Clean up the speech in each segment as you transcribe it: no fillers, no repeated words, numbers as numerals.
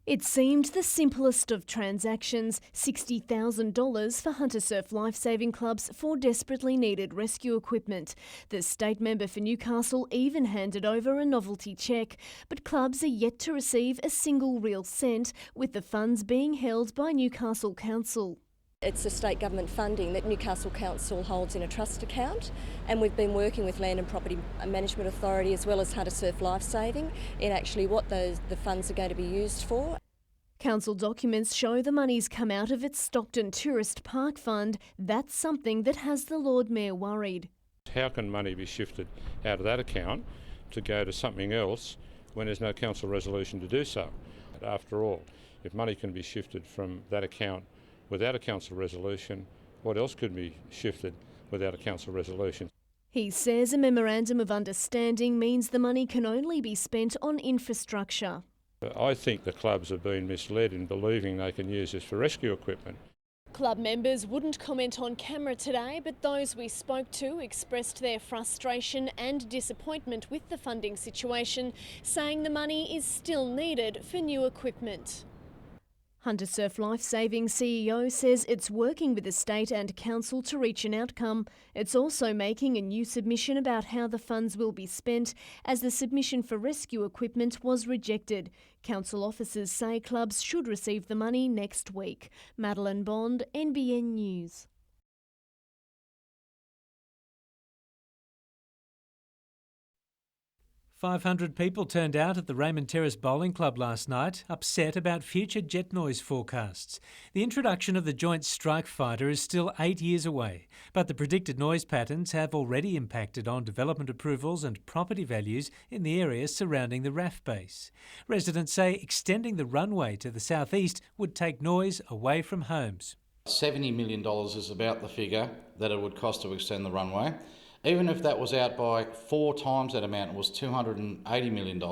It seemed the simplest of transactions, $60,000 for Hunter Surf Lifesaving Clubs for desperately needed rescue equipment. The state member for Newcastle even handed over a novelty cheque, but clubs are yet to receive a single real cent, with the funds being held by Newcastle Council. It's the state government funding that Newcastle Council holds in a trust account, and we've been working with Land and Property Management Authority as well as Hunter Surf Lifesaving in actually what the funds are going to be used for. Council documents show the money's come out of its Stockton Tourist Park Fund. That's something that has the Lord Mayor worried. How can money be shifted out of that account to go to something else when there's no council resolution to do so? After all, if money can be shifted from that account without a council resolution, what else could be shifted without a council resolution? He says a memorandum of understanding means the money can only be spent on infrastructure. I think the clubs have been misled in believing they can use this for rescue equipment. Club members wouldn't comment on camera today, but those we spoke to expressed their frustration and disappointment with the funding situation, saying the money is still needed for new equipment. Hunter Surf Lifesaving CEO says it's working with the state and council to reach an outcome. It's also making a new submission about how the funds will be spent, as the submission for rescue equipment was rejected. Council officers say clubs should receive the money next week. Madeline Bond, NBN News. 500 people turned out at the Raymond Terrace Bowling Club last night, upset about future jet noise forecasts. The introduction of the Joint Strike Fighter is still 8 years away, but the predicted noise patterns have already impacted on development approvals and property values in the areas surrounding the RAF base. Residents say extending the runway to the southeast would take noise away from homes. $70 million is about the figure that it would cost to extend the runway. Even if that was out by 4 times that amount, it was $280 million,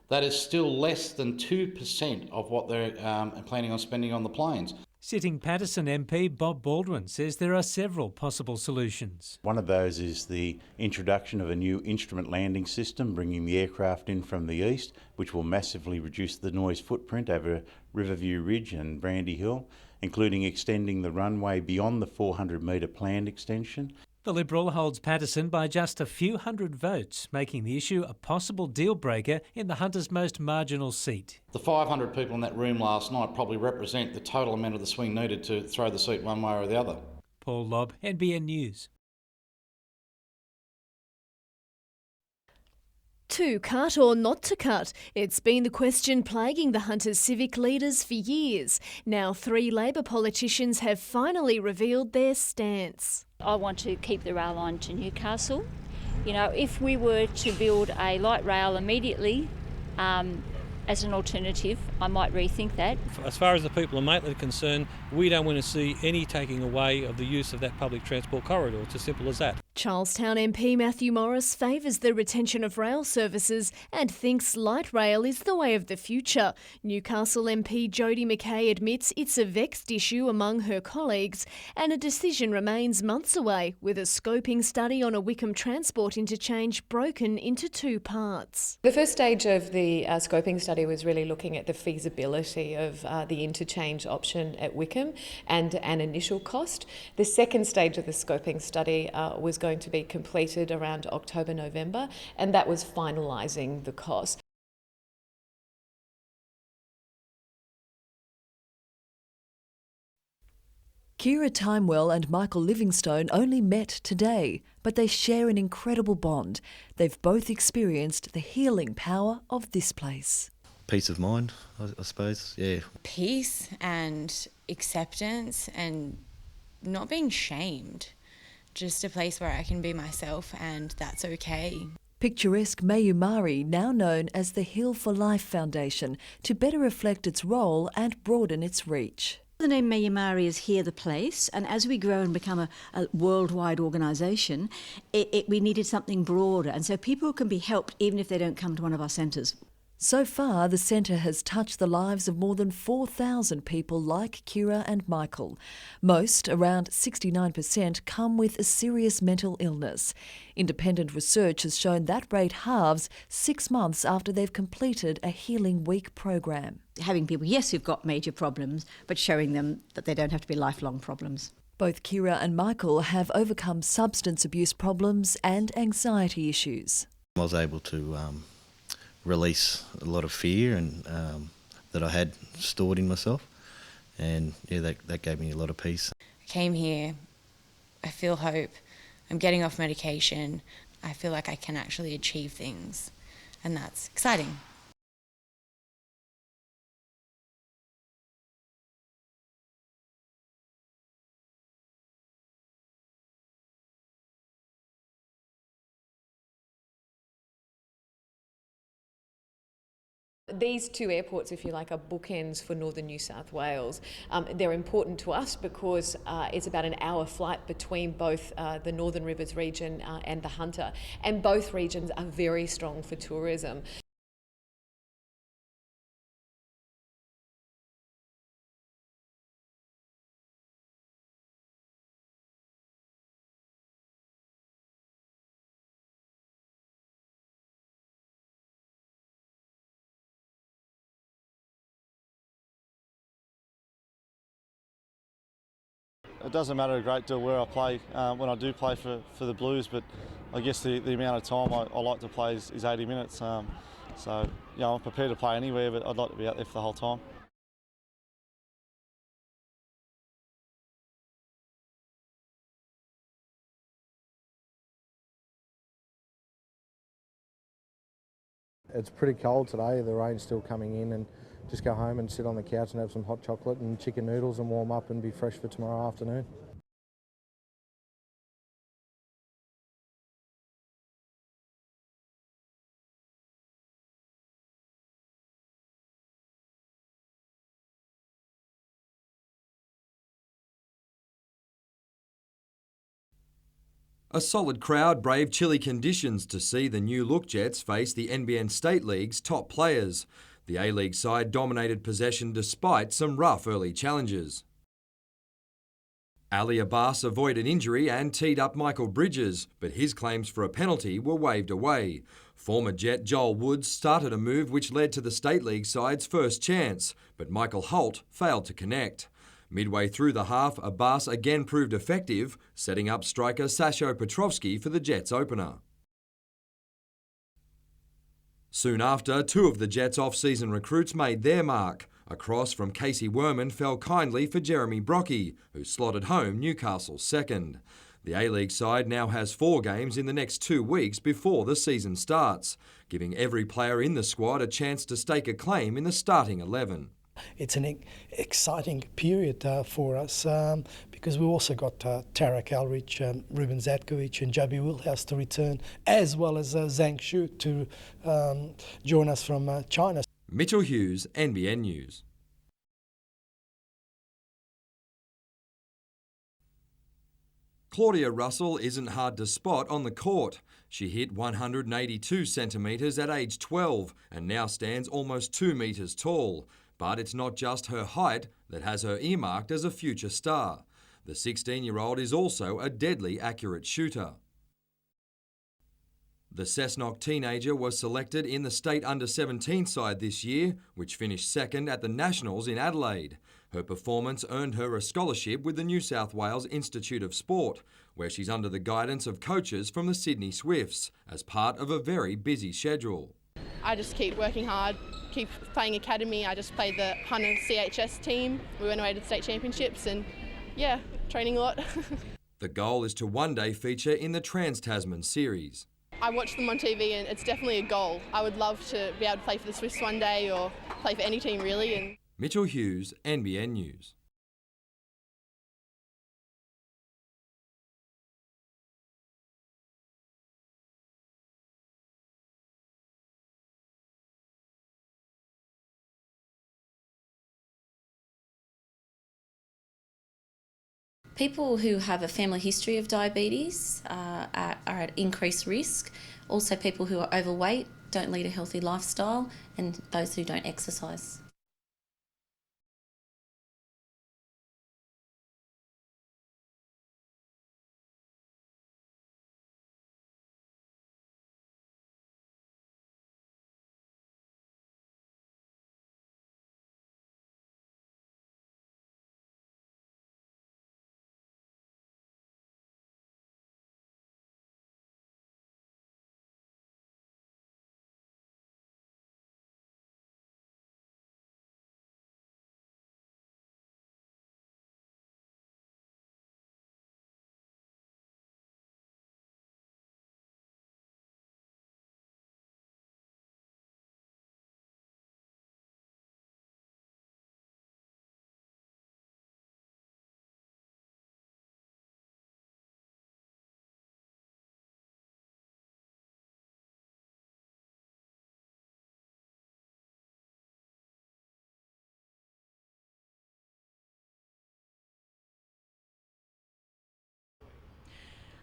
that is still less than 2% of what they're planning on spending on the planes. Sitting Patterson MP Bob Baldwin says there are several possible solutions. One of those is the introduction of a new instrument landing system, bringing the aircraft in from the east, which will massively reduce the noise footprint over Riverview Ridge and Brandy Hill, including extending the runway beyond the 400-metre planned extension. The Liberal holds Patterson by just a few hundred votes, making the issue a possible deal-breaker in the Hunter's most marginal seat. The 500 people in that room last night probably represent the total amount of the swing needed to throw the seat one way or the other. Paul Lobb, NBN News. To cut or not to cut? It's been the question plaguing the Hunter's civic leaders for years. Now 3 Labor politicians have finally revealed their stance. I want to keep the rail line to Newcastle. You know, if we were to build a light rail immediately as an alternative, I might rethink that. As far as the people of Maitland are concerned, we don't want to see any taking away of the use of that public transport corridor. It's as simple as that. Charlestown MP Matthew Morris favours the retention of rail services and thinks light rail is the way of the future. Newcastle MP Jodie McKay admits it's a vexed issue among her colleagues, and a decision remains months away, with a scoping study on a Wickham transport interchange broken into 2 parts. The first stage of the scoping study was really looking at the feasibility of the interchange option at Wickham and an initial cost. The second stage of the scoping study was going to be completed around October, November, and that was finalising the cost. Kira Timewell and Michael Livingstone only met today, but they share an incredible bond. They've both experienced the healing power of this place. Peace of mind, I suppose, yeah. Peace and acceptance and not being shamed. Just a place where I can be myself, and that's okay. Picturesque Mayumari, now known as the Heal for Life Foundation, to better reflect its role and broaden its reach. The name Mayumari is Hear the Place, and as we grow and become a worldwide organisation, we needed something broader, and so people can be helped even if they don't come to one of our centres. So far, the centre has touched the lives of more than 4,000 people like Kira and Michael. Most, around 69%, come with a serious mental illness. Independent research has shown that rate halves 6 months after they've completed a Healing Week program. Having people, yes, who've got major problems, but showing them that they don't have to be lifelong problems. Both Kira and Michael have overcome substance abuse problems and anxiety issues. I was able to release a lot of fear and that I had stored in myself, and yeah, that gave me a lot of peace. I came here, I feel hope, I'm getting off medication, I feel like I can actually achieve things, and that's exciting. These two airports, if you like, are bookends for northern New South Wales. They're important to us because it's about an hour flight between both the Northern Rivers region and the Hunter, and both regions are very strong for tourism. It doesn't matter a great deal where I play when I do play for the Blues, but I guess the amount of time I like to play is 80 minutes. So, you know, I'm prepared to play anywhere, but I'd like to be out there for the whole time. It's pretty cold today, the rain's still coming in, and just go home and sit on the couch and have some hot chocolate and chicken noodles and warm up and be fresh for tomorrow afternoon. A solid crowd braved chilly conditions to see the new look Jets face the NBN State League's top players. The A-League side dominated possession despite some rough early challenges. Ali Abbas avoided injury and teed up Michael Bridges, but his claims for a penalty were waved away. Former Jet Joel Woods started a move which led to the State League side's first chance, but Michael Holt failed to connect. Midway through the half, Abbas again proved effective, setting up striker Sasho Petrovski for the Jets opener. Soon after, two of the Jets' off-season recruits made their mark. A cross from Casey Werman fell kindly for Jeremy Brocky, who slotted home Newcastle's second. The A-League side now has 4 games in the next 2 weeks before the season starts, giving every player in the squad a chance to stake a claim in the starting 11. It's an exciting period for us because we've also got Tarek Alrich, Ruben Zatkovic and Jabi Wilhouse to return, as well as Zhang Shu to join us from China. Mitchell Hughes, NBN News. Claudia Russell isn't hard to spot on the court. She hit 182 centimetres at age 12 and now stands almost 2 metres tall. But it's not just her height that has her earmarked as a future star. The 16-year-old is also a deadly accurate shooter. The Cessnock teenager was selected in the state under-17 side this year, which finished second at the Nationals in Adelaide. Her performance earned her a scholarship with the New South Wales Institute of Sport, where she's under the guidance of coaches from the Sydney Swifts as part of a very busy schedule. I just keep working hard, keep playing academy. I just played the Hunter CHS team. We went away to the state championships and, yeah, training a lot. The goal is to one day feature in the Trans-Tasman series. I watch them on TV and it's definitely a goal. I would love to be able to play for the Swifts one day or play for any team really. Mitchell Hughes, NBN News. People who have a family history of diabetes are at increased risk. Also, people who are overweight don't lead a healthy lifestyle and those who don't exercise.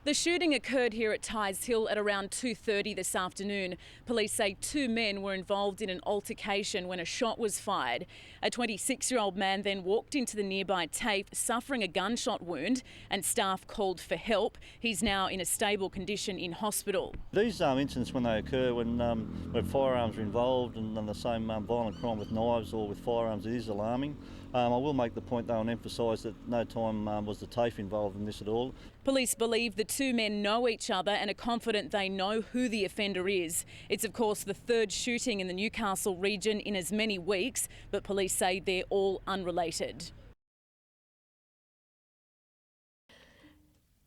The shooting occurred here at Tighes Hill at around 2:30 this afternoon. Police say 2 men were involved in an altercation when a shot was fired. A 26-year-old man then walked into the nearby TAFE suffering a gunshot wound and staff called for help. He's now in a stable condition in hospital. These incidents, when they occur, when firearms are involved and the same violent crime with knives or with firearms, it is alarming. I will make the point though and emphasise that no time was the TAFE involved in this at all. Police believe the 2 men know each other and are confident they know who the offender is. It's of course the 3rd shooting in the Newcastle region in as many weeks, but police say they're all unrelated.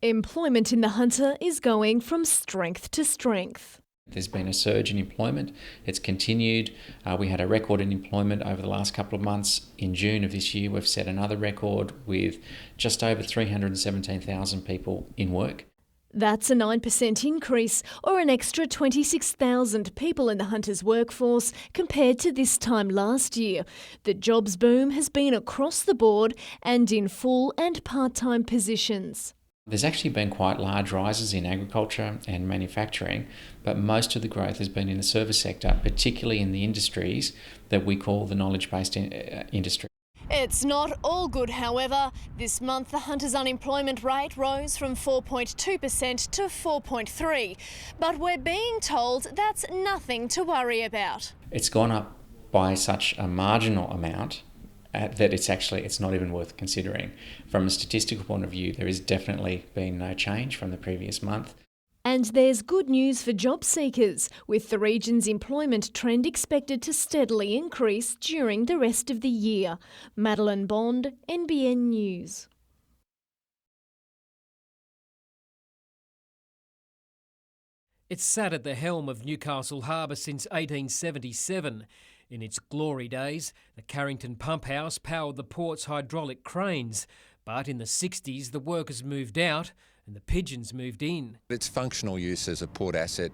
Employment in the Hunter is going from strength to strength. There's been a surge in employment. It's continued. We had a record in employment over the last couple of months. In June of this year, we've set another record with just over 317,000 people in work. That's a 9% increase, or an extra 26,000 people in the Hunter's workforce compared to this time last year. The jobs boom has been across the board and in full and part-time positions. There's actually been quite large rises in agriculture and manufacturing, but most of the growth has been in the service sector, particularly in the industries that we call the knowledge-based industry. It's not all good, however. This month, the Hunter's unemployment rate rose from 4.2% to 4.3%. But we're being told that's nothing to worry about. It's gone up by such a marginal amount that it's not even worth considering. From a statistical point of view, there has definitely been no change from the previous month. And there's good news for job seekers, with the region's employment trend expected to steadily increase during the rest of the year. Madeline Bond, NBN News. It's sat at the helm of Newcastle Harbour since 1877. In its glory days, the Carrington Pump House powered the port's hydraulic cranes. But in the 60s, the workers moved out and the pigeons moved in. Its functional use as a port asset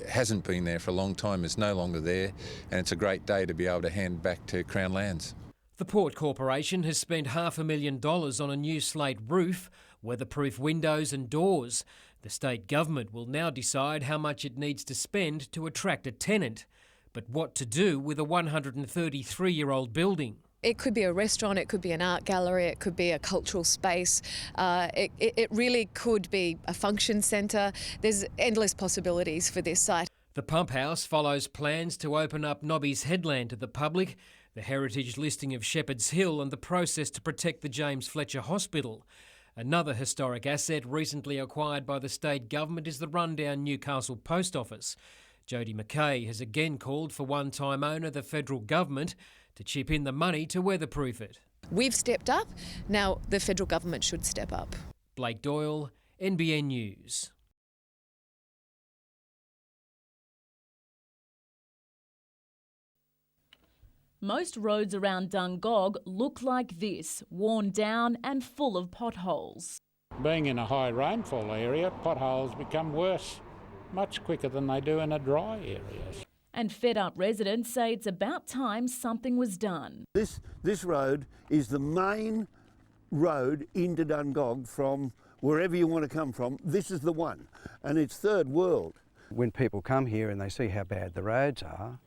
hasn't been there for a long time, is no longer there, and it's a great day to be able to hand back to Crown Lands. The Port Corporation has spent $500,000 on a new slate roof, weatherproof windows and doors. The state government will now decide how much it needs to spend to attract a tenant. But what to do with a 133-year-old building? It could be a restaurant, it could be an art gallery, it could be a cultural space. It really could be a function centre. There's endless possibilities for this site. The pump house follows plans to open up Nobby's Headland to the public, the heritage listing of Shepherd's Hill and the process to protect the James Fletcher Hospital. Another historic asset recently acquired by the state government is the rundown Newcastle Post Office. Jodie McKay has again called for one-time owner, the federal government, to chip in the money to weatherproof it. We've stepped up, now the federal government should step up. Blake Doyle, NBN News. Most roads around Dungog look like this, worn down and full of potholes. Being in a high rainfall area, potholes become worse much quicker than they do in a dry area. And fed-up residents say it's about time something was done. This road is the main road into Dungog from wherever you want to come from. This is the one, and it's third world. When people come here and they see how bad the roads are,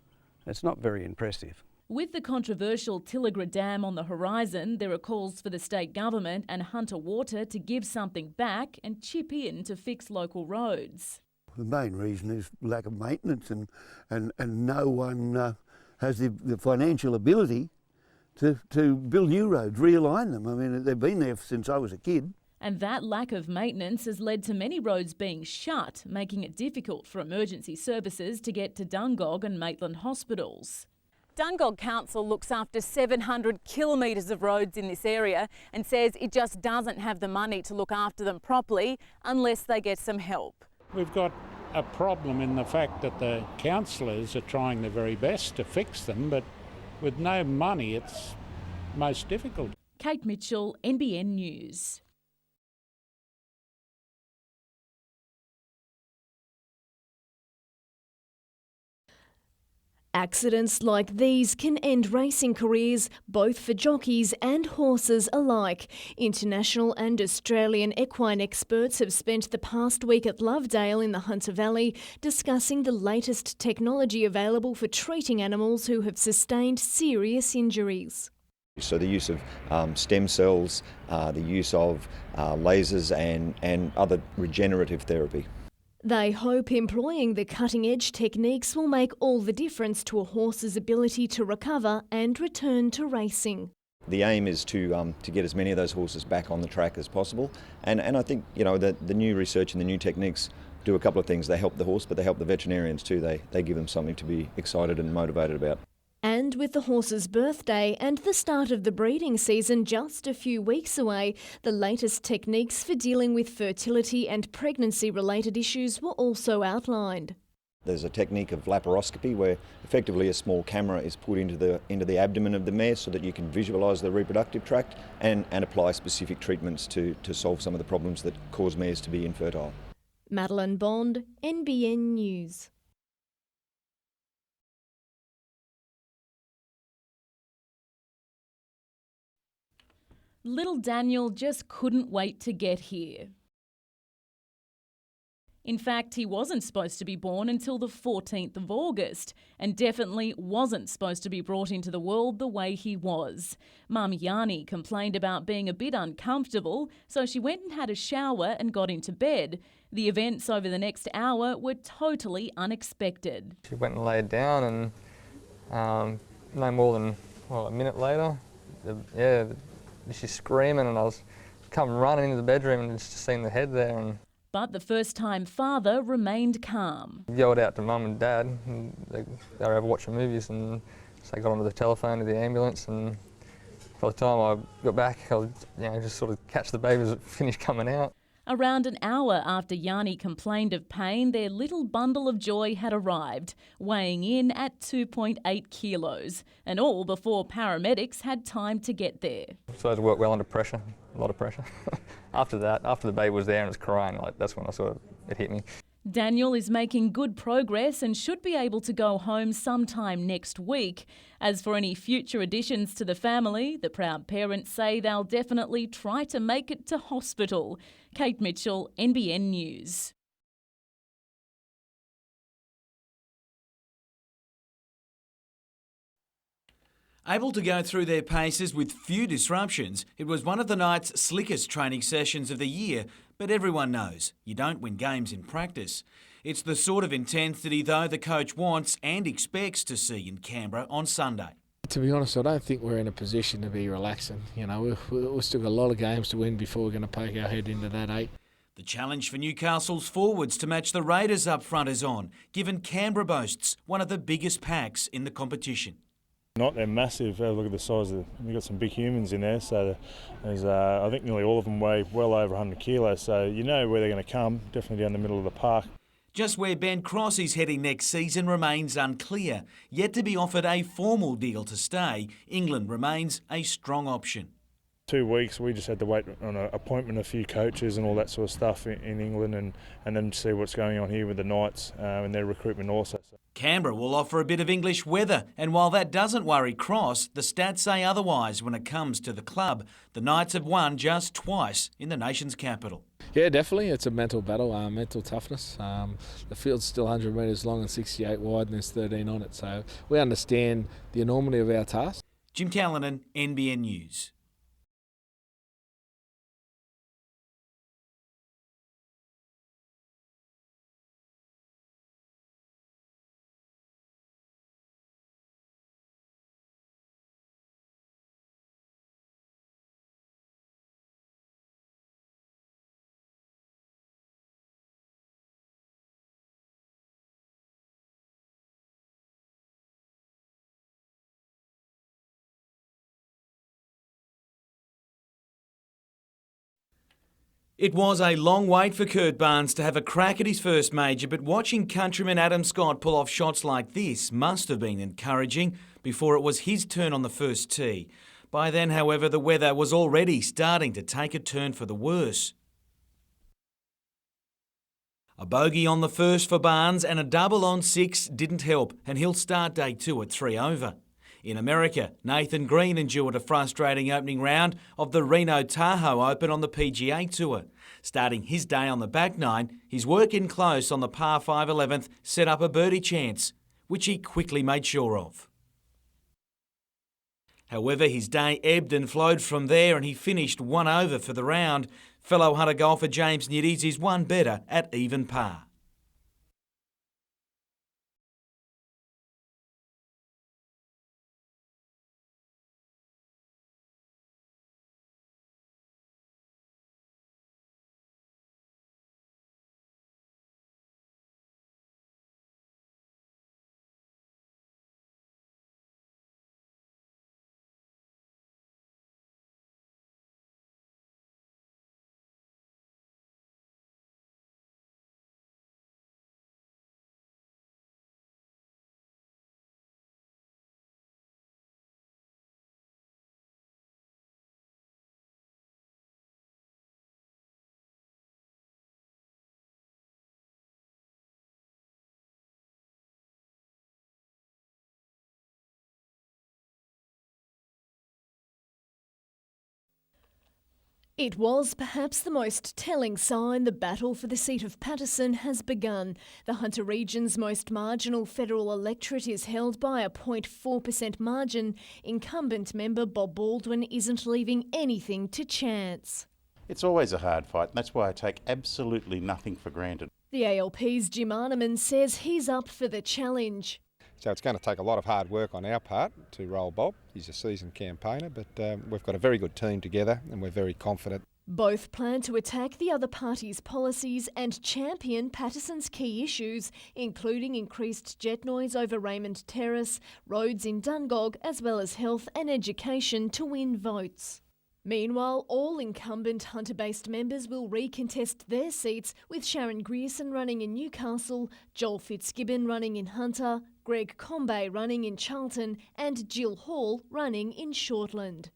it's not very impressive. With the controversial Tilligra Dam on the horizon, there are calls for the state government and Hunter Water to give something back and chip in to fix local roads. The main reason is lack of maintenance, and no one has the financial ability to build new roads, realign them. I mean, they've been there since I was a kid. And that lack of maintenance has led to many roads being shut, making it difficult for emergency services to get to Dungog and Maitland hospitals. Dungog Council looks after 700 kilometres of roads in this area and says it just doesn't have the money to look after them properly unless they get some help. We've got a problem in the fact that the councillors are trying their very best to fix them, but with no money it's most difficult. Kate Mitchell, NBN News. Accidents like these can end racing careers, both for jockeys and horses alike. International and Australian equine experts have spent the past week at Lovedale in the Hunter Valley discussing the latest technology available for treating animals who have sustained serious injuries. So the use of stem cells, the use of lasers and other regenerative therapy. They hope employing the cutting-edge techniques will make all the difference to a horse's ability to recover and return to racing. The aim is to get as many of those horses back on the track as possible, and I think the new research and the new techniques do a couple of things. They help the horse, but they help the veterinarians too. They give them something to be excited and motivated about. And with the horse's birthday and the start of the breeding season just a few weeks away, the latest techniques for dealing with fertility and pregnancy-related issues were also outlined. There's a technique of laparoscopy where effectively a small camera is put into the abdomen of the mare so that you can visualise the reproductive tract and apply specific treatments to solve some of the problems that cause mares to be infertile. Madeline Bond, NBN News. Little Daniel just couldn't wait to get here. In fact, he wasn't supposed to be born until the 14th of August and definitely wasn't supposed to be brought into the world the way he was. Mum Yanni complained about being a bit uncomfortable, so she went and had a shower and got into bed. The events over the next hour were totally unexpected. She went and laid down and no more than a minute later, she's screaming and I was coming running into the bedroom and just seen the head there. But the first-time father remained calm. Yelled out to Mum and Dad, and they were over watching movies, and so I got onto the telephone to the ambulance, and by the time I got back, I was, just sort of catch the baby as it finished coming out. Around an hour after Yanni complained of pain, their little bundle of joy had arrived, weighing in at 2.8 kilos, and all before paramedics had time to get there. So I had to work well under pressure, a lot of pressure. After the baby was there and was crying, that's when it hit me. Daniel is making good progress and should be able to go home sometime next week. As for any future additions to the family, the proud parents say they'll definitely try to make it to hospital. Kate Mitchell, NBN News. Able to go through their paces with few disruptions, it was one of the night's slickest training sessions of the year, but everyone knows you don't win games in practice. It's the sort of intensity, though, the coach wants and expects to see in Canberra on Sunday. To be honest, I don't think we're in a position to be relaxing. We've still got a lot of games to win before we're going to poke our head into that 8. The challenge for Newcastle's forwards to match the Raiders up front is on, given Canberra boasts one of the biggest packs in the competition. They're massive. Look at the size of we've got some big humans in there. So there's, I think nearly all of them weigh well over 100 kilos. So you know where they're going to come, definitely down the middle of the park. Just where Ben Cross is heading next season remains unclear. Yet to be offered a formal deal to stay, England remains a strong option. 2 weeks, we just had to wait on an appointment, a few coaches and all that sort of stuff in England, and then see what's going on here with the Knights and their recruitment also. Canberra will offer a bit of English weather, and while that doesn't worry Cross, the stats say otherwise when it comes to the club. The Knights have won just twice in the nation's capital. Yeah, definitely. It's a mental battle, mental toughness. The field's still 100 metres long and 68 wide, and there's 13 on it. So we understand the enormity of our task. Jim Callanan, NBN News. It was a long wait for Kurt Barnes to have a crack at his first major, but watching countryman Adam Scott pull off shots like this must have been encouraging before it was his turn on the first tee. By then, however, the weather was already starting to take a turn for the worse. A bogey on the first for Barnes and a double on 6 didn't help, and he'll start day 2 at 3 over. In America, Nathan Green endured a frustrating opening round of the Reno Tahoe Open on the PGA Tour. Starting his day on the back nine, his work in close on the par 5 11th set up a birdie chance, which he quickly made sure of. However, his day ebbed and flowed from there and he finished 1 over for the round. Fellow Hunter golfer James Niddies is 1 better at even par. It was perhaps the most telling sign the battle for the seat of Paterson has begun. The Hunter region's most marginal federal electorate is held by a 0.4% margin. Incumbent member Bob Baldwin isn't leaving anything to chance. It's always a hard fight, and that's why I take absolutely nothing for granted. The ALP's Jim Arneman says he's up for the challenge. So it's going to take a lot of hard work on our part to roll Bob. He's a seasoned campaigner, but we've got a very good team together and we're very confident. Both plan to attack the other party's policies and champion Paterson's key issues, including increased jet noise over Raymond Terrace, roads in Dungog, as well as health and education to win votes. Meanwhile, all incumbent Hunter-based members will recontest their seats, with Sharon Grierson running in Newcastle, Joel Fitzgibbon running in Hunter, Greg Combay running in Charlton and Jill Hall running in Shortland.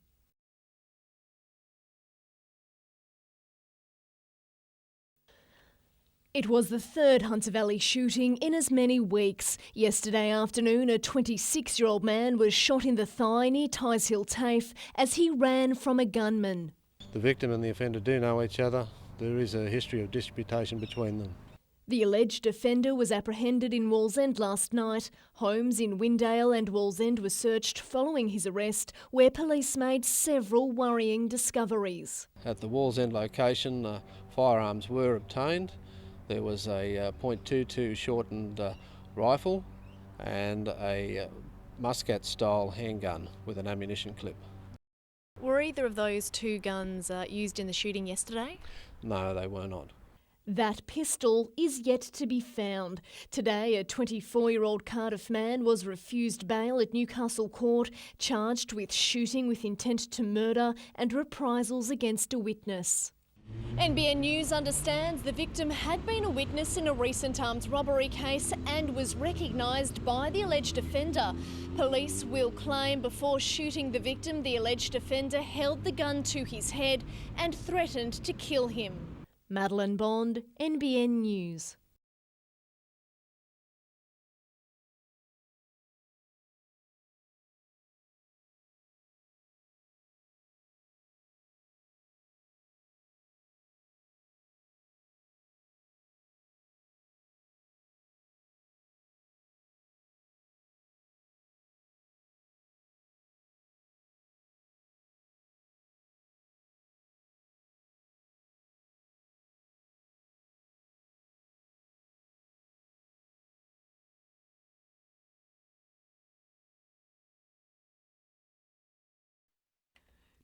It was the third Hunter Valley shooting in as many weeks. Yesterday afternoon, a 26-year-old man was shot in the thigh near Ties Hill TAFE as he ran from a gunman. The victim and the offender do know each other. There is a history of disputation between them. The alleged offender was apprehended in Wallsend last night. Homes in Windale and Wallsend were searched following his arrest, where police made several worrying discoveries. At the Wallsend location, firearms were obtained. There was a .22 shortened rifle and a muscat-style handgun with an ammunition clip. Were either of those two guns used in the shooting yesterday? No, they were not. That pistol is yet to be found. Today, a 24-year-old Cardiff man was refused bail at Newcastle Court, charged with shooting with intent to murder and reprisals against a witness. NBN News understands the victim had been a witness in a recent armed robbery case and was recognised by the alleged offender. Police will claim before shooting the victim, the alleged offender held the gun to his head and threatened to kill him. Madeline Bond, NBN News.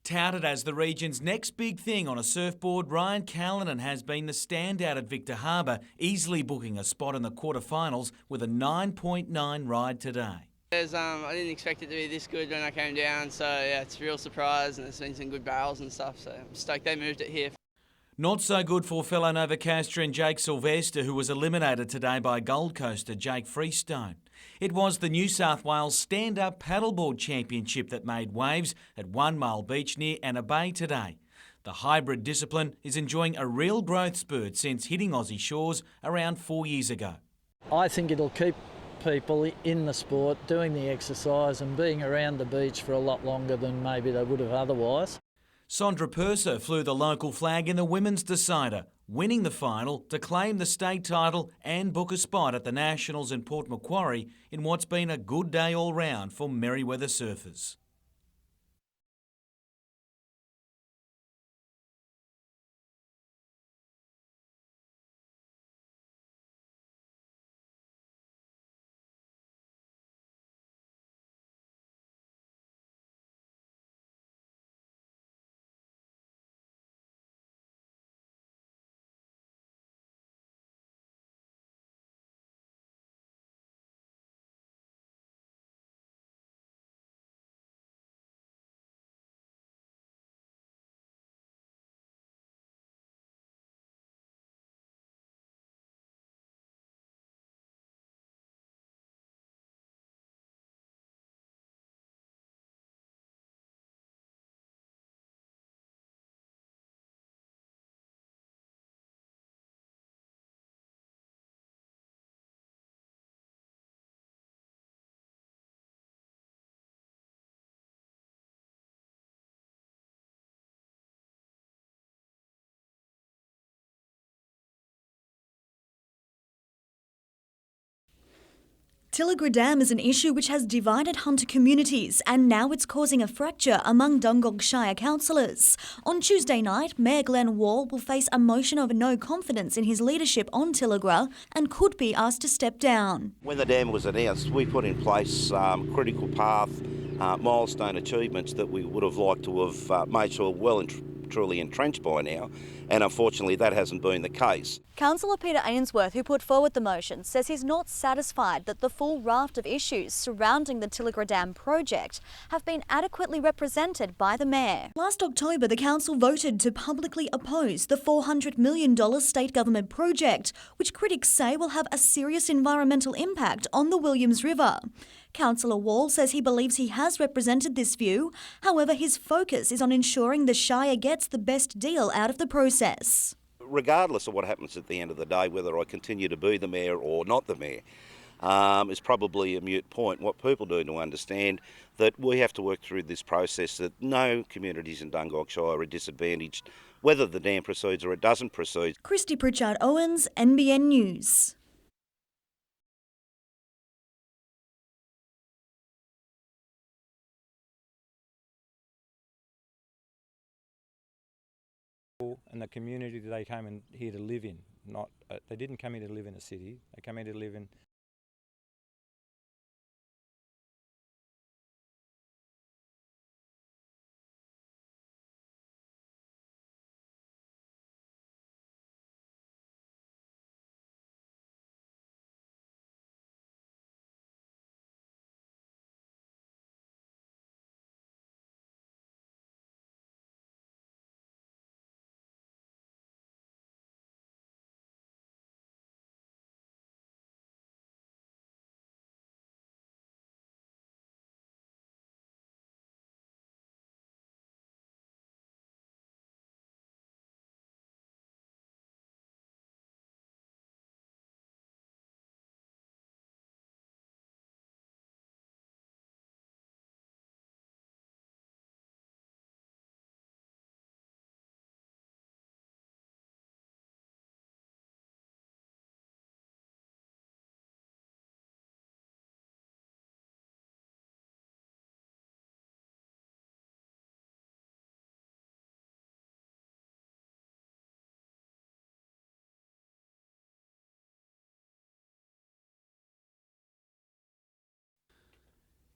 Touted as the region's next big thing on a surfboard, Ryan Callanan has been the standout at Victor Harbour, easily booking a spot in the quarterfinals with a 9.9 ride today. I didn't expect it to be this good when I came down, so yeah, it's a real surprise, and there's been some good barrels and stuff, so I'm stoked they moved it here. Not so good for fellow Novocastrian Jake Sylvester, who was eliminated today by Gold Coaster Jake Freestone. It was the New South Wales Stand-Up Paddleboard Championship that made waves at 1 Mile Beach near Anna Bay today. The hybrid discipline is enjoying a real growth spurt since hitting Aussie shores around 4 years ago. I think it'll keep people in the sport doing the exercise and being around the beach for a lot longer than maybe they would have otherwise. Sondra Purser flew the local flag in the women's decider, winning the final to claim the state title and book a spot at the Nationals in Port Macquarie in what's been a good day all round for Merriweather surfers. Tilligra Dam is an issue which has divided hunter communities, and now it's causing a fracture among Dungog Shire councillors. On Tuesday night, Mayor Glenn Wall will face a motion of no confidence in his leadership on Tilligra and could be asked to step down. When the dam was announced, we put in place critical path milestone achievements that we would have liked to have made sure well and truly entrenched by now, and unfortunately that hasn't been the case. Councillor Peter Ainsworth, who put forward the motion, says he's not satisfied that the full raft of issues surrounding the Tilligra Dam project have been adequately represented by the Mayor. Last October, the council voted to publicly oppose the $400 million state government project, which critics say will have a serious environmental impact on the Williams River. Councillor Wall says he believes he has represented this view. However, his focus is on ensuring the Shire gets the best deal out of the process. Regardless of what happens at the end of the day, whether I continue to be the Mayor or not the Mayor, is probably a moot point. What people need to understand that we have to work through this process, that no communities in Dungog Shire are disadvantaged, whether the dam proceeds or it doesn't proceed. Christy Pritchard-Owens, NBN News. And the community that they came in here to live in, they didn't come here to live in a city, they came here to live in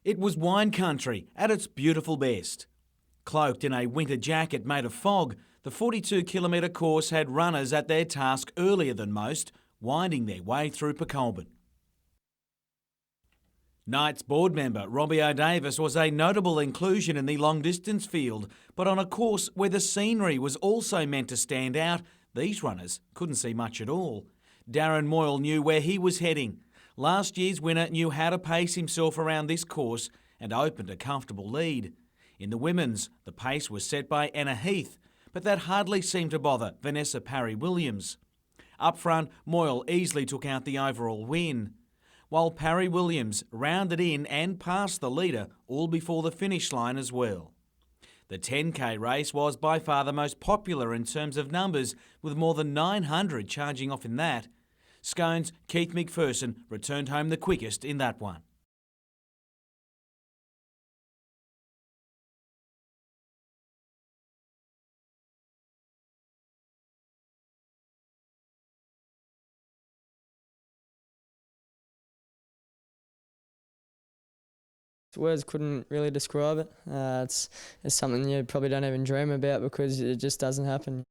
It was wine country at its beautiful best. Cloaked in a winter jacket made of fog, the 42-kilometre course had runners at their task earlier than most, winding their way through Pecolbin. Knights board member Robbie O'Davis was a notable inclusion in the long-distance field, but on a course where the scenery was also meant to stand out, these runners couldn't see much at all. Darren Moyle knew where he was heading. Last year's winner knew how to pace himself around this course and opened a comfortable lead. In the women's, the pace was set by Anna Heath, but that hardly seemed to bother Vanessa Parry-Williams. Up front, Moyle easily took out the overall win, while Parry-Williams rounded in and passed the leader all before the finish line as well. The 10K race was by far the most popular in terms of numbers, with more than 900 charging off in that. Scone's Keith McPherson returned home the quickest in that one. Words couldn't really describe it. It's something you probably don't even dream about because it just doesn't happen.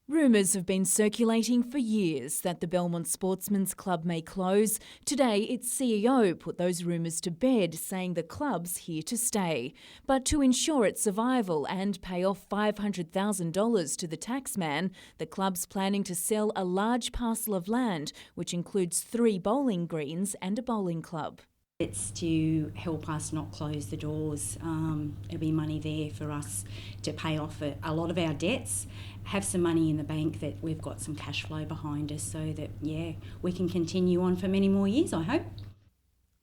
Rumours have been circulating for years that the Belmont Sportsmen's Club may close. Today, its CEO put those rumours to bed, saying the club's here to stay. But to ensure its survival and pay off $500,000 to the taxman, the club's planning to sell a large parcel of land, which includes 3 bowling greens and a bowling club. It's to help us not close the doors. There'll be money there for us to pay off a lot of our debts, have some money in the bank that we've got some cash flow behind us so that, we can continue on for many more years, I hope.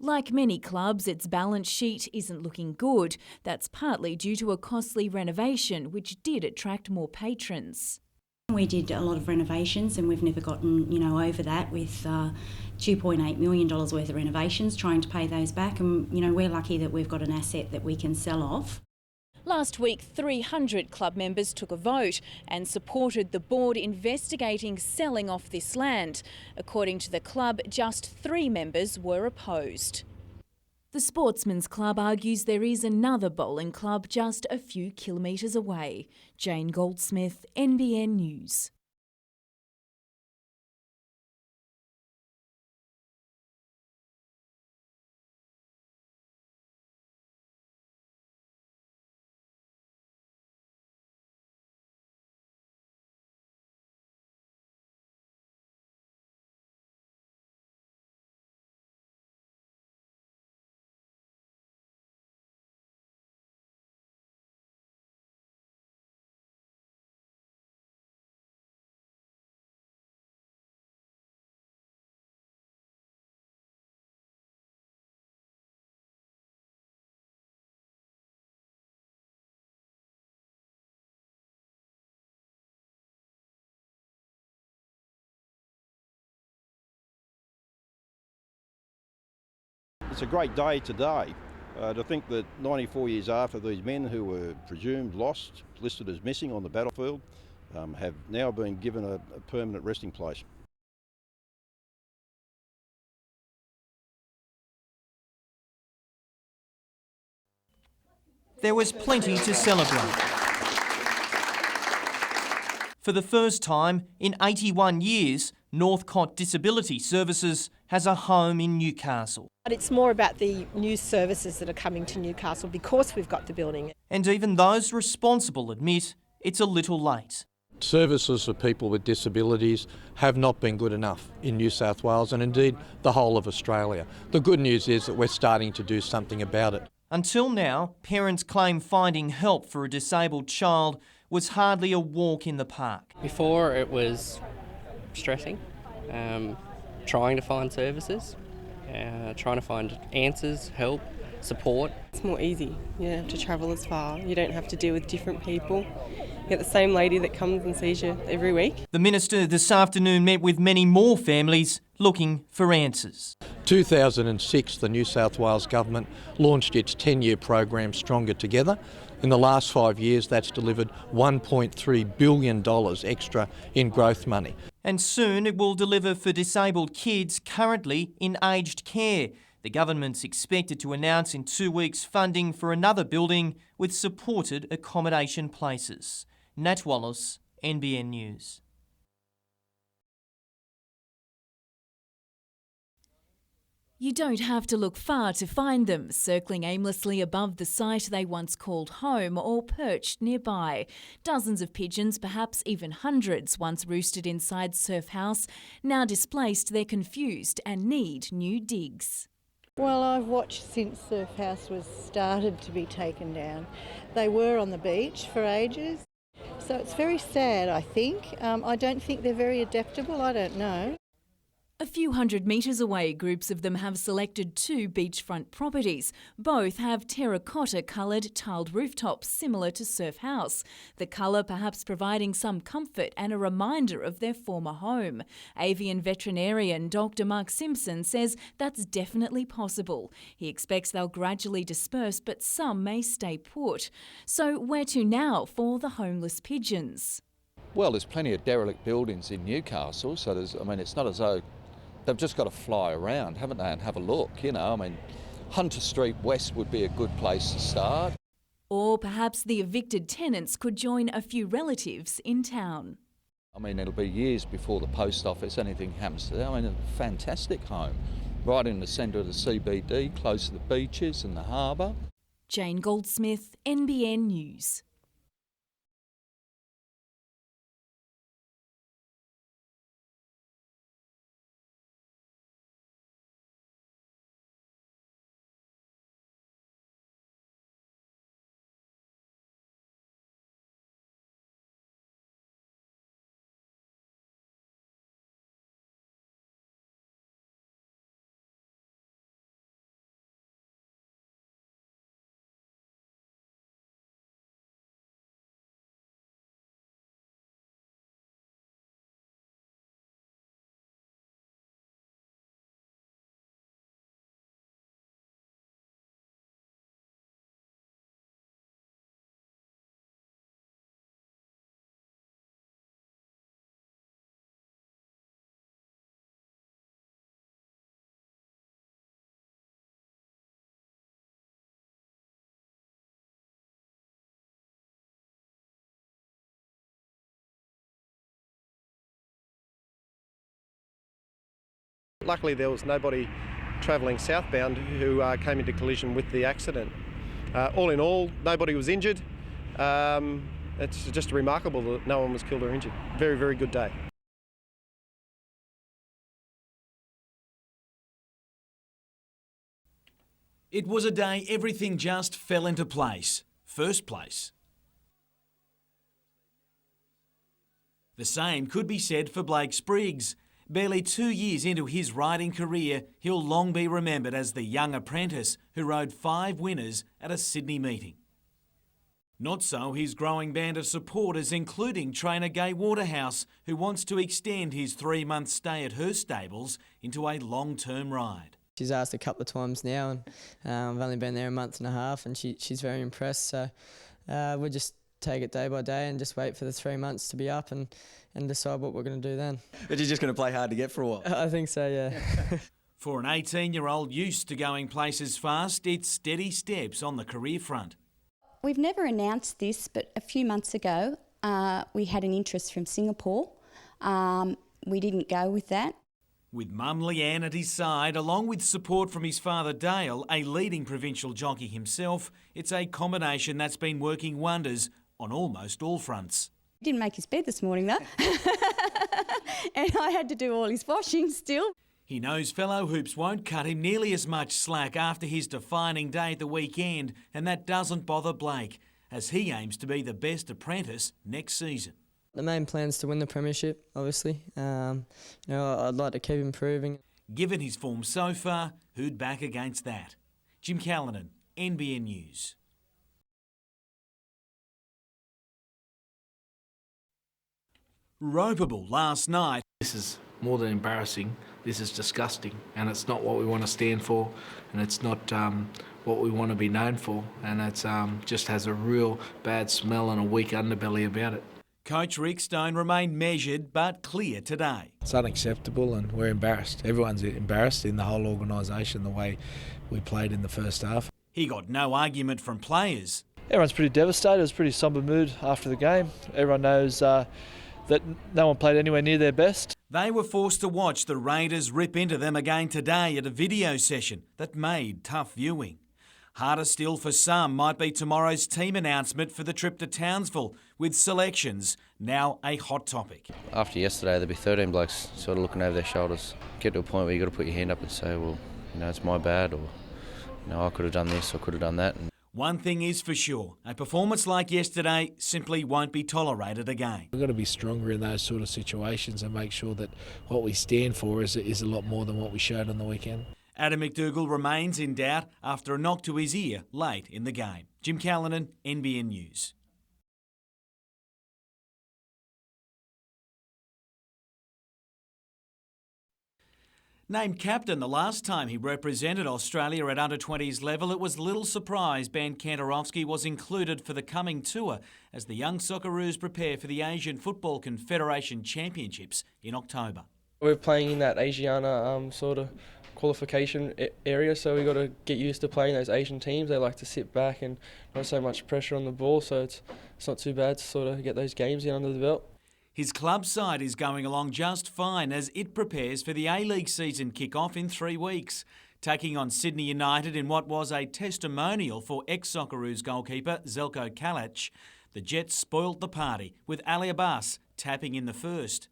Like many clubs, its balance sheet isn't looking good. That's partly due to a costly renovation, which did attract more patrons. We did a lot of renovations and we've never gotten, over that with $2.8 million worth of renovations, trying to pay those back. And, we're lucky that we've got an asset that we can sell off. Last week, 300 club members took a vote and supported the board investigating selling off this land. According to the club, just 3 members were opposed. The Sportsmen's Club argues there is another bowling club just a few kilometres away. Jane Goldsmith, NBN News. It's a great day today. To think that 94 years after, these men who were presumed lost, listed as missing on the battlefield, have now been given a permanent resting place. There was plenty to celebrate. For the first time in 81 years, Northcott Disability Services has a home in Newcastle. But it's more about the new services that are coming to Newcastle because we've got the building. And even those responsible admit it's a little late. Services for people with disabilities have not been good enough in New South Wales and indeed the whole of Australia. The good news is that we're starting to do something about it. Until now, parents claim finding help for a disabled child was hardly a walk in the park. Before it was stressing, trying to find services, trying to find answers, help, support. It's more easy, to travel as far. You don't have to deal with different people. You get the same lady that comes and sees you every week. The Minister this afternoon met with many more families looking for answers. 2006, the New South Wales Government launched its 10-year program Stronger Together. In the last 5 years, that's delivered $1.3 billion extra in growth money. And soon it will deliver for disabled kids currently in aged care. The government's expected to announce in 2 weeks funding for another building with supported accommodation places. Nat Wallace, NBN News. You don't have to look far to find them, circling aimlessly above the site they once called home or perched nearby. Dozens of pigeons, perhaps even hundreds, once roosted inside Surf House. Now displaced, they're confused and need new digs. Well, I've watched since Surf House was started to be taken down. They were on the beach for ages, so it's very sad, I think. I don't think they're very adaptable, I don't know. A few hundred metres away, groups of them have selected 2 beachfront properties. Both have terracotta-coloured tiled rooftops similar to Surf House, the colour perhaps providing some comfort and a reminder of their former home. Avian veterinarian Dr Mark Simpson says that's definitely possible. He expects they'll gradually disperse, but some may stay put. So where to now for the homeless pigeons? Well, there's plenty of derelict buildings in Newcastle, so it's not as though they've just got to fly around, haven't they, and have a look, Hunter Street West would be a good place to start. Or perhaps the evicted tenants could join a few relatives in town. It'll be years before the post office, anything happens to them. A fantastic home, right in the centre of the CBD, close to the beaches and the harbour. Jane Goldsmith, NBN News. Luckily there was nobody travelling southbound who came into collision with the accident. All in all, nobody was injured. It's just remarkable that no one was killed or injured. Very, very good day. It was a day everything just fell into place. First place. The same could be said for Blake Spriggs. Barely 2 years into his riding career, he'll long be remembered as the young apprentice who rode 5 winners at a Sydney meeting. Not so his growing band of supporters, including trainer Gai Waterhouse, who wants to extend his 3-month stay at her stables into a long-term ride. She's asked a couple of times now, and I've only been there a month and a half, and she's very impressed. So we'll just take it day by day and just wait for the 3 months to be up and decide what we're going to do then. But you're just going to play hard to get for a while? I think so, yeah. For an 18-year-old used to going places fast, it's steady steps on the career front. We've never announced this, but a few months ago we had an interest from Singapore. We didn't go with that. With mum Leanne at his side, along with support from his father Dale, a leading provincial jockey himself, it's a combination that's been working wonders on almost all fronts. He didn't make his bed this morning though, and I had to do all his washing still. He knows fellow hoops won't cut him nearly as much slack after his defining day at the weekend, and that doesn't bother Blake, as he aims to be the best apprentice next season. The main plan is to win the premiership, obviously. I'd like to keep improving. Given his form so far, who'd back against that? Jim Callanan, NBN News. Ropeable last night. This is more than embarrassing. This is disgusting, and it's not what we want to stand for, and it's not what we want to be known for, and it's just has a real bad smell and a weak underbelly about it. Coach Rick Stone remained measured but clear today. It's unacceptable, and we're embarrassed. Everyone's embarrassed in the whole organisation the way we played in the first half. He got no argument from players. Everyone's pretty devastated. It was a pretty sombre mood after the game. Everyone knows that no one played anywhere near their best. They were forced to watch the Raiders rip into them again today at a video session that made tough viewing. Harder still for some might be tomorrow's team announcement for the trip to Townsville, with selections now a hot topic. After yesterday, there'll be 13 blokes sort of looking over their shoulders. Get to a point where you've got to put your hand up and say, well, it's my bad, or, I could have done this, or could have done that. One thing is for sure, a performance like yesterday simply won't be tolerated again. We've got to be stronger in those sort of situations and make sure that what we stand for is a lot more than what we showed on the weekend. Adam McDougall remains in doubt after a knock to his ear late in the game. Jim Callanan, NBN News. Named captain the last time he represented Australia at under-20s level, it was little surprise Ben Kantarovski was included for the coming tour as the young Socceroos prepare for the Asian Football Confederation Championships in October. We're playing in that Asiana sort of qualification area, so we've got to get used to playing those Asian teams. They like to sit back and not so much pressure on the ball, so it's not too bad to sort of get those games in under the belt. His club side is going along just fine as it prepares for the A-League season kick-off in 3 weeks. Taking on Sydney United in what was a testimonial for ex-Socceroos goalkeeper Zeljko Kalac, the Jets spoilt the party with Ali Abbas tapping in the first.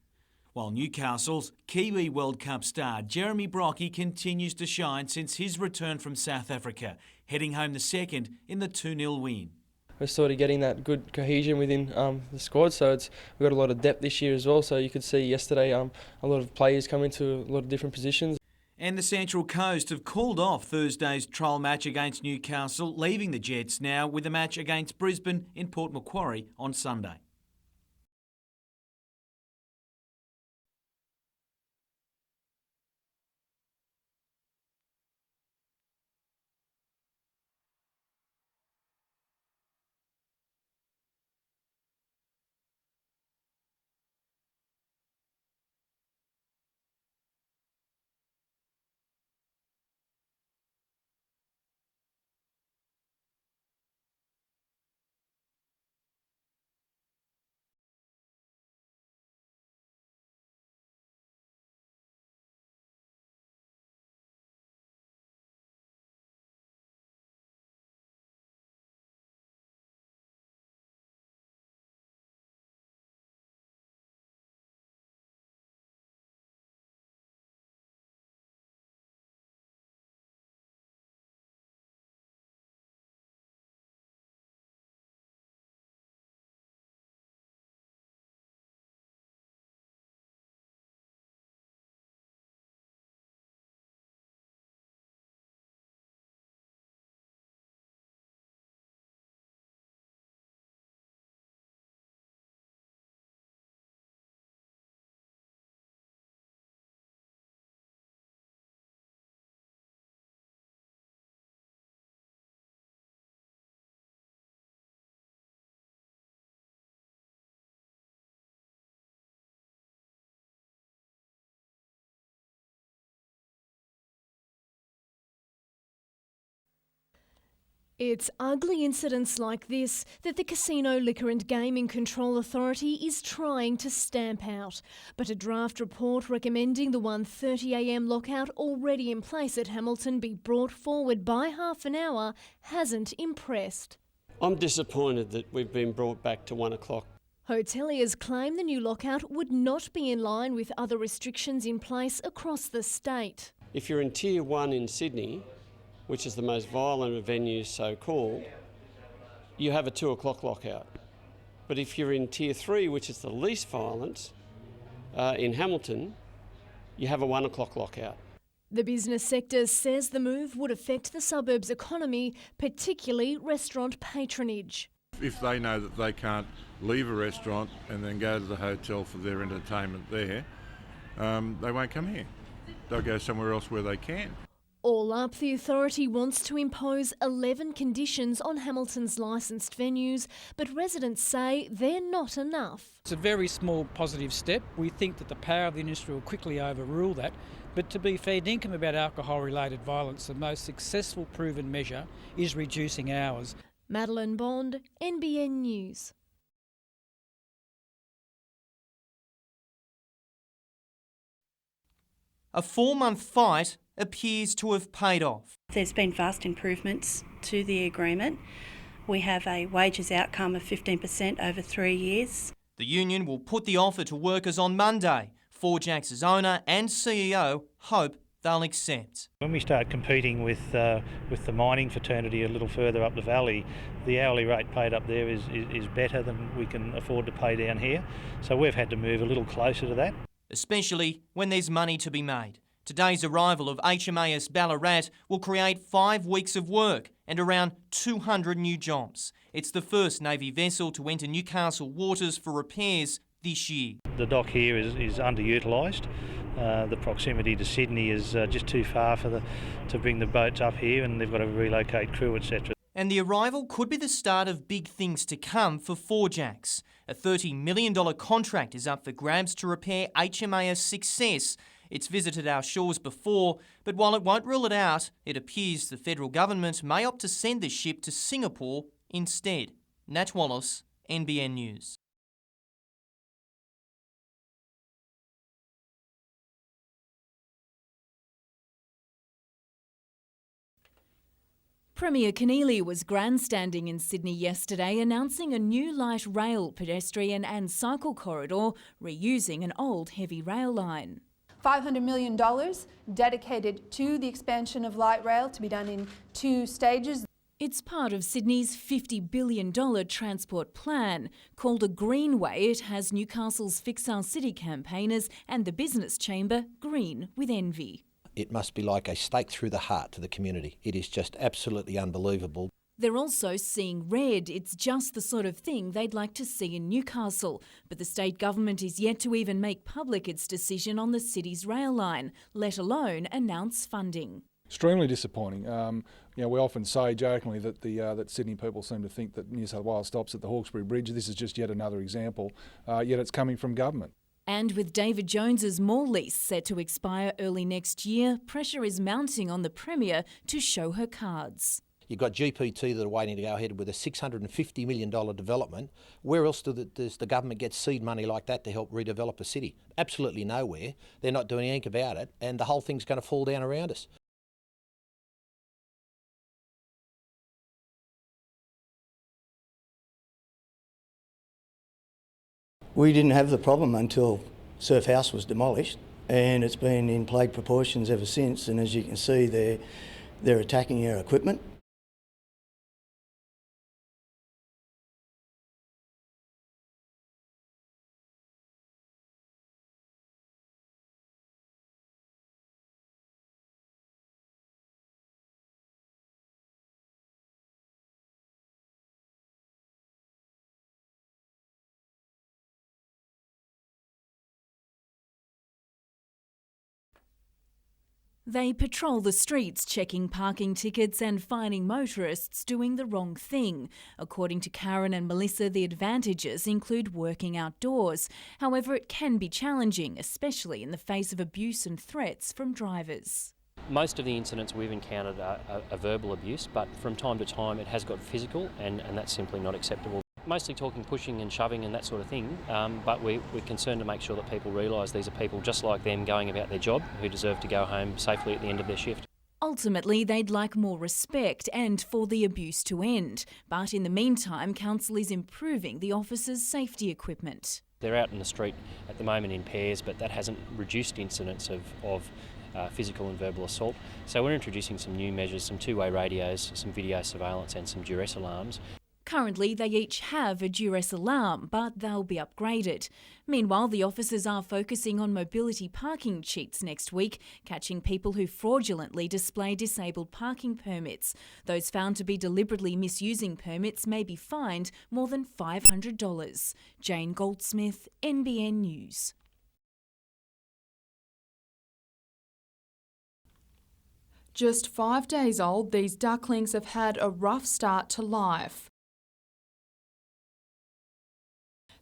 While Newcastle's Kiwi World Cup star Jeremy Brockie continues to shine since his return from South Africa, heading home the second in the 2-0 win. We're sort of getting that good cohesion within the squad, so we've got a lot of depth this year as well. So you could see yesterday a lot of players come into a lot of different positions. And the Central Coast have called off Thursday's trial match against Newcastle, leaving the Jets now with a match against Brisbane in Port Macquarie on Sunday. It's ugly incidents like this that the Casino Liquor and Gaming Control Authority is trying to stamp out. But a draft report recommending the 1:30 a.m. lockout already in place at Hamilton be brought forward by half an hour hasn't impressed. I'm disappointed that we've been brought back to 1 o'clock. Hoteliers claim the new lockout would not be in line with other restrictions in place across the state. If you're in Tier 1 in Sydney, which is the most violent of venues so-called, you have a 2 o'clock lockout. But if you're in Tier 3, which is the least violent, in Hamilton, you have a 1 o'clock lockout. The business sector says the move would affect the suburb's economy, particularly restaurant patronage. If they know that they can't leave a restaurant and then go to the hotel for their entertainment there, they won't come here. They'll go somewhere else where they can. All up, the authority wants to impose 11 conditions on Hamilton's licensed venues, but residents say they're not enough. It's a very small positive step. We think that the power of the industry will quickly overrule that. But to be fair dinkum about alcohol-related violence, the most successful proven measure is reducing hours. Madeline Bond, NBN News. A 4-month fight appears to have paid off. There's been vast improvements to the agreement. We have a wages outcome of 15% over 3 years. The union will put the offer to workers on Monday. 4Jax's owner and CEO hope they'll accept. When we start competing with the mining fraternity a little further up the valley, the hourly rate paid up there is better than we can afford to pay down here. So we've had to move a little closer to that. Especially when there's money to be made. Today's arrival of HMAS Ballarat will create 5 weeks of work and around 200 new jobs. It's the first Navy vessel to enter Newcastle waters for repairs this year. The dock here is underutilised. The proximity to Sydney is just too far to bring the boats up here, and they've got to relocate crew, etc. And the arrival could be the start of big things to come for 4Jax. A $30 million contract is up for grabs to repair HMAS Success. It's visited our shores before, but while it won't rule it out, it appears the federal government may opt to send the ship to Singapore instead. Nat Wallace, NBN News. Premier Keneally was grandstanding in Sydney yesterday announcing a new light rail, pedestrian and cycle corridor reusing an old heavy rail line. $500 million dedicated to the expansion of light rail to be done in 2 stages. It's part of Sydney's $50 billion transport plan. Called a Greenway, it has Newcastle's Fix Our City campaigners and the business chamber green with envy. It must be like a stake through the heart to the community. It is just absolutely unbelievable. They're also seeing red. It's just the sort of thing they'd like to see in Newcastle. But the state government is yet to even make public its decision on the city's rail line, let alone announce funding. Extremely disappointing. We often say jokingly that that Sydney people seem to think that New South Wales stops at the Hawkesbury Bridge. This is just yet another example, yet it's coming from government. And with David Jones's mall lease set to expire early next year, pressure is mounting on the Premier to show her cards. You've got GPT that are waiting to go ahead with a $650 million development. Where else does the government get seed money like that to help redevelop a city? Absolutely nowhere. They're not doing anything about it, and the whole thing's going to fall down around us. We didn't have the problem until Surf House was demolished, and it's been in plague proportions ever since. And as you can see, they're attacking our equipment. They patrol the streets, checking parking tickets and fining motorists doing the wrong thing. According to Karen and Melissa, the advantages include working outdoors. However, it can be challenging, especially in the face of abuse and threats from drivers. Most of the incidents we've encountered are verbal abuse, but from time to time it has got physical, and that's simply not acceptable. Mostly talking pushing and shoving and that sort of thing, but we're concerned to make sure that people realise these are people just like them going about their job who deserve to go home safely at the end of their shift. Ultimately, they'd like more respect and for the abuse to end. But in the meantime, council is improving the officers' safety equipment. They're out in the street at the moment in pairs, but that hasn't reduced incidents of physical and verbal assault. So we're introducing some new measures, some two-way radios, some video surveillance and some duress alarms. Currently, they each have a duress alarm, but they'll be upgraded. Meanwhile, the officers are focusing on mobility parking cheats next week, catching people who fraudulently display disabled parking permits. Those found to be deliberately misusing permits may be fined more than $500. Jane Goldsmith, NBN News. Just 5 days old, these ducklings have had a rough start to life.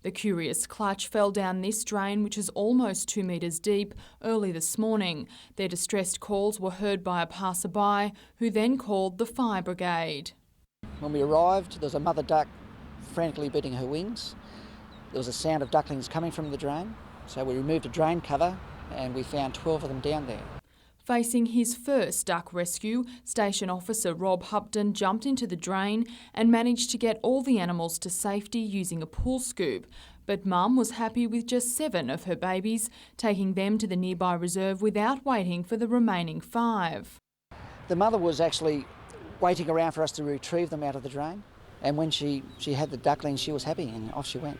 The curious clutch fell down this drain, which is almost 2 metres deep, early this morning. Their distressed calls were heard by a passerby, who then called the fire brigade. When we arrived, there was a mother duck frantically beating her wings. There was a sound of ducklings coming from the drain, so we removed a drain cover and we found 12 of them down there. Facing his first duck rescue, Station Officer Rob Hupton jumped into the drain and managed to get all the animals to safety using a pool scoop. But Mum was happy with just 7 of her babies, taking them to the nearby reserve without waiting for the remaining 5. The mother was actually waiting around for us to retrieve them out of the drain, and when she had the ducklings, she was happy and off she went.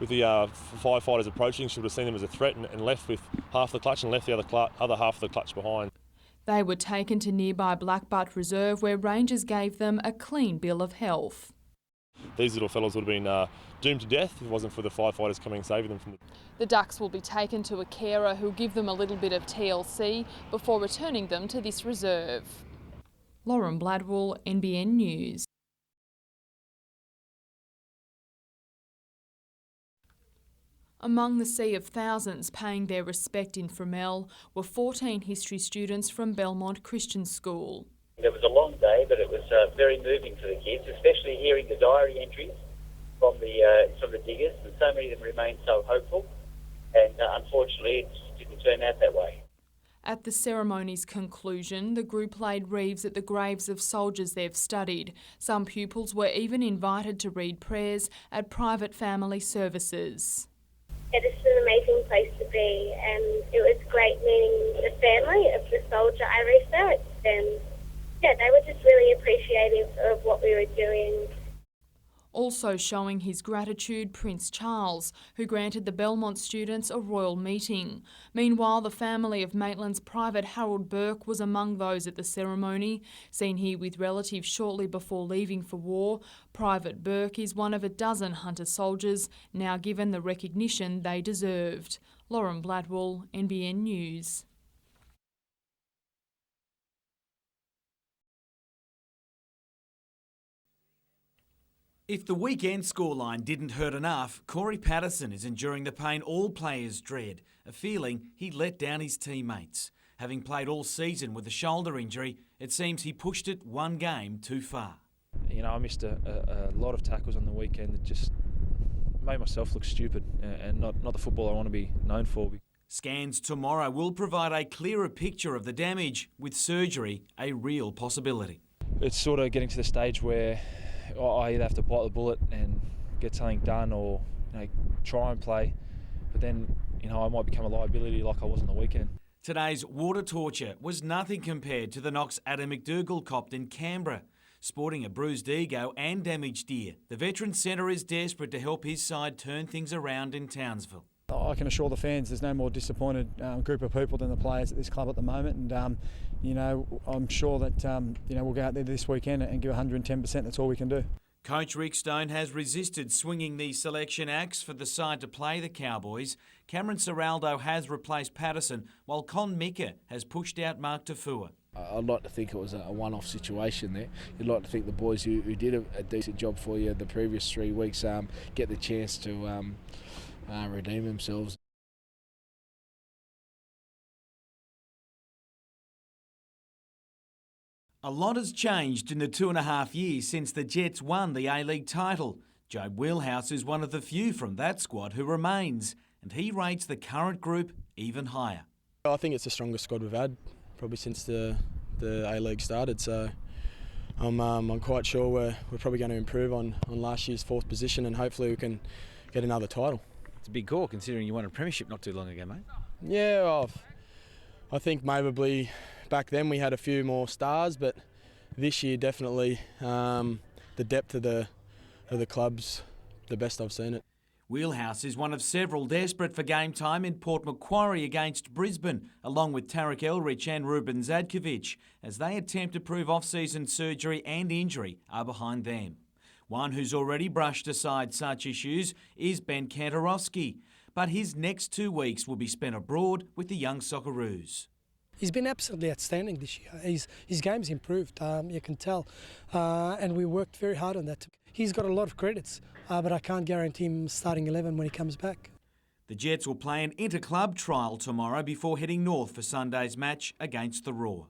With the firefighters approaching, she would have seen them as a threat and left with half the clutch and left the other half of the clutch behind. They were taken to nearby Blackbutt Reserve, where rangers gave them a clean bill of health. These little fellas would have been doomed to death if it wasn't for the firefighters coming and saving them from The ducks will be taken to a carer who'll give them a little bit of TLC before returning them to this reserve. Lauren Bladwell, NBN News. Among the sea of thousands paying their respect in Fromell were 14 history students from Belmont Christian School. It was a long day, but it was very moving for the kids, especially hearing the diary entries from the diggers, and so many of them remained so hopeful, and unfortunately it just didn't turn out that way. At the ceremony's conclusion, the group laid wreaths at the graves of soldiers they've studied. Some pupils were even invited to read prayers at private family services. It is an amazing place to be, and it was great meeting the family of the soldier I researched, and they were just really appreciative of what we were doing. Also showing his gratitude, Prince Charles, who granted the Belmont students a royal meeting. Meanwhile, the family of Maitland's Private Harold Burke was among those at the ceremony. Seen here with relatives shortly before leaving for war, Private Burke is one of a dozen Hunter soldiers now given the recognition they deserved. Lauren Bladwell, NBN News. If the weekend scoreline didn't hurt enough, Corey Patterson is enduring the pain all players dread, a feeling he let down his teammates. Having played all season with a shoulder injury, it seems he pushed it one game too far. You know, I missed a lot of tackles on the weekend that just made myself look stupid and not the football I want to be known for. Scans tomorrow will provide a clearer picture of the damage, with surgery a real possibility. It's sort of getting to the stage where I either have to bite the bullet and get something done or try and play, but then I might become a liability like I was on the weekend. Today's water torture was nothing compared to the knocks Adam McDougall copped in Canberra. Sporting a bruised ego and damaged ear, the Veterans Centre is desperate to help his side turn things around in Townsville. I can assure the fans there's no more disappointed group of people than the players at this club at the moment, and I'm sure that we'll go out there this weekend and give 110%. That's all we can do. Coach Rick Stone has resisted swinging the selection axe for the side to play the Cowboys. Cameron Ciraldo has replaced Patterson, while Con Mika has pushed out Mark Tafua. I'd like to think it was a one-off situation there. You'd like to think the boys who did a decent job for you the previous 3 weeks get the chance to redeem themselves. A lot has changed in the 2.5 years since the Jets won the A-League title. Jobe Wheelhouse is one of the few from that squad who remains, and he rates the current group even higher. I think it's the strongest squad we've had probably since the A-League started, so I'm quite sure we're probably going to improve on last year's 4th position, and hopefully we can get another title. It's a big call considering you won a premiership not too long ago, mate. Yeah, well, I think maybe back then we had a few more stars, but this year definitely the depth of the club's the best I've seen it. Wheelhouse is one of several desperate for game time in Port Macquarie against Brisbane, along with Tarek Elrich and Ruben Zadkovic, as they attempt to prove off-season surgery and injury are behind them. One who's already brushed aside such issues is Ben Kantarowski, but his next 2 weeks will be spent abroad with the young Socceroos. He's been absolutely outstanding this year. His game's improved, you can tell, and we worked very hard on that. He's got a lot of credits, but I can't guarantee him starting 11 when he comes back. The Jets will play an inter-club trial tomorrow before heading north for Sunday's match against the Raw.